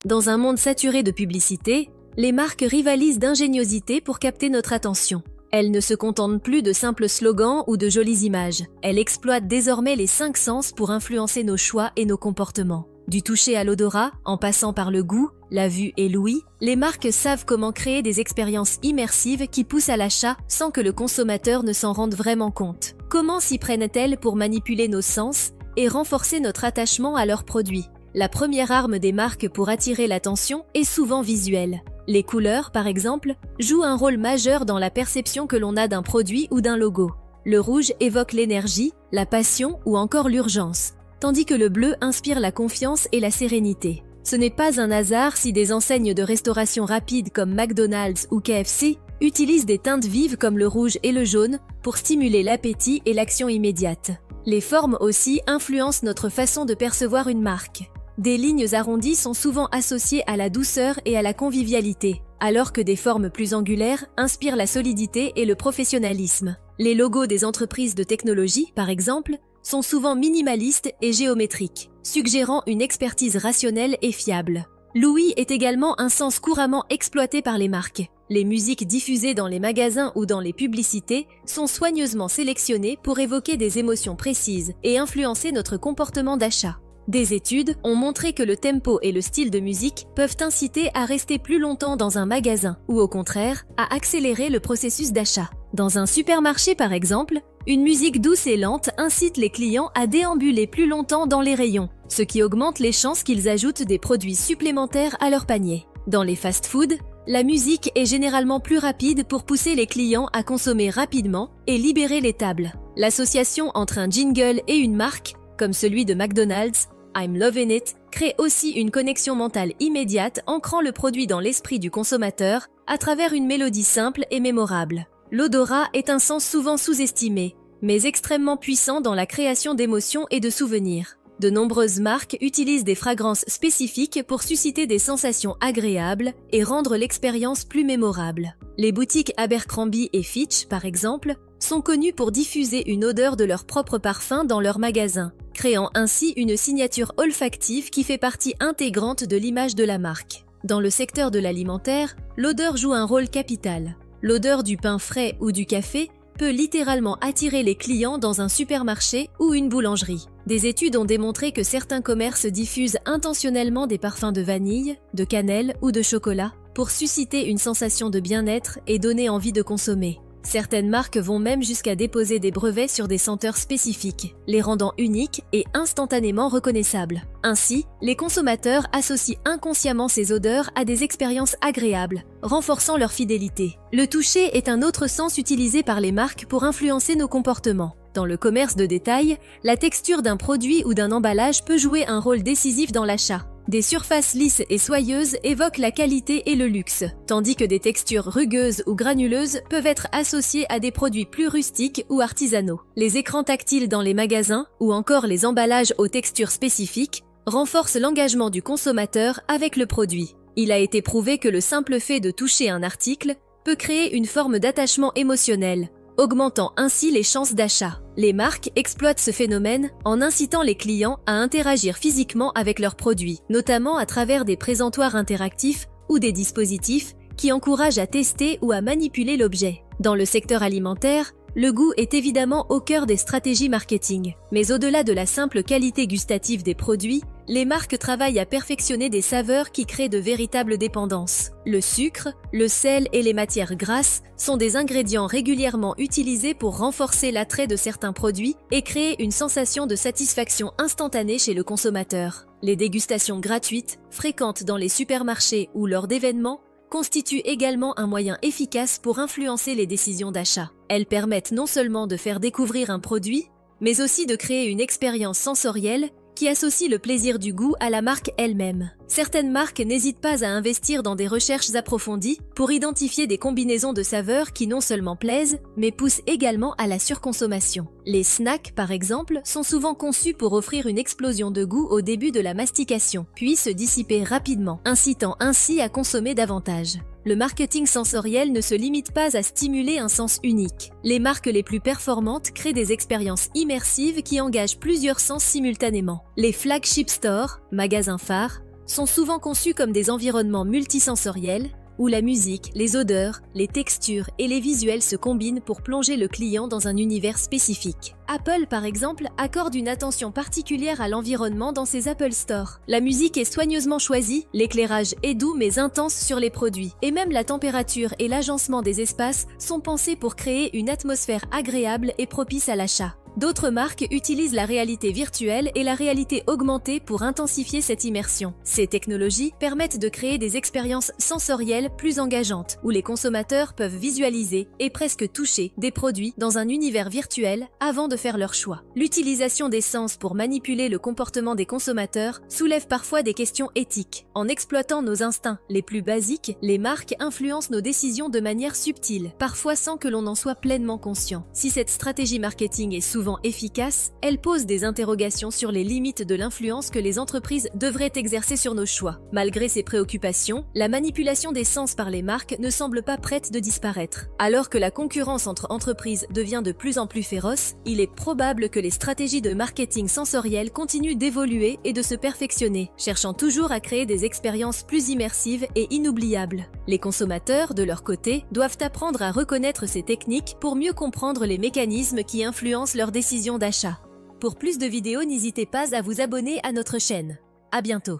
Dans un monde saturé de publicité, les marques rivalisent d'ingéniosité pour capter notre attention. Elles ne se contentent plus de simples slogans ou de jolies images. Elles exploitent désormais les 5 sens pour influencer nos choix et nos comportements. Du toucher à l'odorat, en passant par le goût, la vue et l'ouïe, les marques savent comment créer des expériences immersives qui poussent à l'achat sans que le consommateur ne s'en rende vraiment compte. Comment s'y prennent-elles pour manipuler nos sens et renforcer notre attachement à leurs produits? La première arme des marques pour attirer l'attention est souvent visuelle. Les couleurs, par exemple, jouent un rôle majeur dans la perception que l'on a d'un produit ou d'un logo. Le rouge évoque l'énergie, la passion ou encore l'urgence, tandis que le bleu inspire la confiance et la sérénité. Ce n'est pas un hasard si des enseignes de restauration rapide comme McDonald's ou KFC utilisent des teintes vives comme le rouge et le jaune pour stimuler l'appétit et l'action immédiate. Les formes aussi influencent notre façon de percevoir une marque. Des lignes arrondies sont souvent associées à la douceur et à la convivialité, alors que des formes plus angulaires inspirent la solidité et le professionnalisme. Les logos des entreprises de technologie, par exemple, sont souvent minimalistes et géométriques, suggérant une expertise rationnelle et fiable. L'ouïe est également un sens couramment exploité par les marques. Les musiques diffusées dans les magasins ou dans les publicités sont soigneusement sélectionnées pour évoquer des émotions précises et influencer notre comportement d'achat. Des études ont montré que le tempo et le style de musique peuvent inciter à rester plus longtemps dans un magasin ou au contraire, à accélérer le processus d'achat. Dans un supermarché par exemple, une musique douce et lente incite les clients à déambuler plus longtemps dans les rayons, ce qui augmente les chances qu'ils ajoutent des produits supplémentaires à leur panier. Dans les fast-foods, la musique est généralement plus rapide pour pousser les clients à consommer rapidement et libérer les tables. L'association entre un jingle et une marque, comme celui de McDonald's, I'm loving it, crée aussi une connexion mentale immédiate ancrant le produit dans l'esprit du consommateur à travers une mélodie simple et mémorable. L'odorat est un sens souvent sous-estimé, mais extrêmement puissant dans la création d'émotions et de souvenirs. De nombreuses marques utilisent des fragrances spécifiques pour susciter des sensations agréables et rendre l'expérience plus mémorable. Les boutiques Abercrombie et Fitch, par exemple, sont connues pour diffuser une odeur de leur propre parfum dans leurs magasins, créant ainsi une signature olfactive qui fait partie intégrante de l'image de la marque. Dans le secteur de l'alimentaire, l'odeur joue un rôle capital. L'odeur du pain frais ou du café peut littéralement attirer les clients dans un supermarché ou une boulangerie. Des études ont démontré que certains commerces diffusent intentionnellement des parfums de vanille, de cannelle ou de chocolat pour susciter une sensation de bien-être et donner envie de consommer. Certaines marques vont même jusqu'à déposer des brevets sur des senteurs spécifiques, les rendant uniques et instantanément reconnaissables. Ainsi, les consommateurs associent inconsciemment ces odeurs à des expériences agréables, renforçant leur fidélité. Le toucher est un autre sens utilisé par les marques pour influencer nos comportements. Dans le commerce de détail, la texture d'un produit ou d'un emballage peut jouer un rôle décisif dans l'achat. Des surfaces lisses et soyeuses évoquent la qualité et le luxe, tandis que des textures rugueuses ou granuleuses peuvent être associées à des produits plus rustiques ou artisanaux. Les écrans tactiles dans les magasins, ou encore les emballages aux textures spécifiques, renforcent l'engagement du consommateur avec le produit. Il a été prouvé que le simple fait de toucher un article peut créer une forme d'attachement émotionnel, augmentant ainsi les chances d'achat. Les marques exploitent ce phénomène en incitant les clients à interagir physiquement avec leurs produits, notamment à travers des présentoirs interactifs ou des dispositifs qui encouragent à tester ou à manipuler l'objet. Dans le secteur alimentaire, le goût est évidemment au cœur des stratégies marketing. Mais au-delà de la simple qualité gustative des produits, les marques travaillent à perfectionner des saveurs qui créent de véritables dépendances. Le sucre, le sel et les matières grasses sont des ingrédients régulièrement utilisés pour renforcer l'attrait de certains produits et créer une sensation de satisfaction instantanée chez le consommateur. Les dégustations gratuites, fréquentes dans les supermarchés ou lors d'événements, constituent également un moyen efficace pour influencer les décisions d'achat. Elles permettent non seulement de faire découvrir un produit, mais aussi de créer une expérience sensorielle qui associe le plaisir du goût à la marque elle-même. Certaines marques n'hésitent pas à investir dans des recherches approfondies pour identifier des combinaisons de saveurs qui non seulement plaisent, mais poussent également à la surconsommation. Les snacks, par exemple, sont souvent conçus pour offrir une explosion de goût au début de la mastication, puis se dissiper rapidement, incitant ainsi à consommer davantage. Le marketing sensoriel ne se limite pas à stimuler un sens unique. Les marques les plus performantes créent des expériences immersives qui engagent plusieurs sens simultanément. Les flagship stores, magasins phares, sont souvent conçus comme des environnements multisensoriels, où la musique, les odeurs, les textures et les visuels se combinent pour plonger le client dans un univers spécifique. Apple, par exemple, accorde une attention particulière à l'environnement dans ses Apple Store. La musique est soigneusement choisie, l'éclairage est doux mais intense sur les produits, et même la température et l'agencement des espaces sont pensés pour créer une atmosphère agréable et propice à l'achat. D'autres marques utilisent la réalité virtuelle et la réalité augmentée pour intensifier cette immersion. Ces technologies permettent de créer des expériences sensorielles plus engageantes, où les consommateurs peuvent visualiser et presque toucher des produits dans un univers virtuel avant de faire leur choix. L'utilisation des sens pour manipuler le comportement des consommateurs soulève parfois des questions éthiques. En exploitant nos instincts les plus basiques, les marques influencent nos décisions de manière subtile, parfois sans que l'on en soit pleinement conscient. Si cette stratégie marketing est souvent efficace, elle pose des interrogations sur les limites de l'influence que les entreprises devraient exercer sur nos choix. Malgré ces préoccupations, la manipulation des sens par les marques ne semble pas prête de disparaître. Alors que la concurrence entre entreprises devient de plus en plus féroce, il est probable que les stratégies de marketing sensoriel continuent d'évoluer et de se perfectionner, cherchant toujours à créer des expériences plus immersives et inoubliables. Les consommateurs, de leur côté, doivent apprendre à reconnaître ces techniques pour mieux comprendre les mécanismes qui influencent leurs décisions d'achat. Pour plus de vidéos, n'hésitez pas à vous abonner à notre chaîne. À bientôt.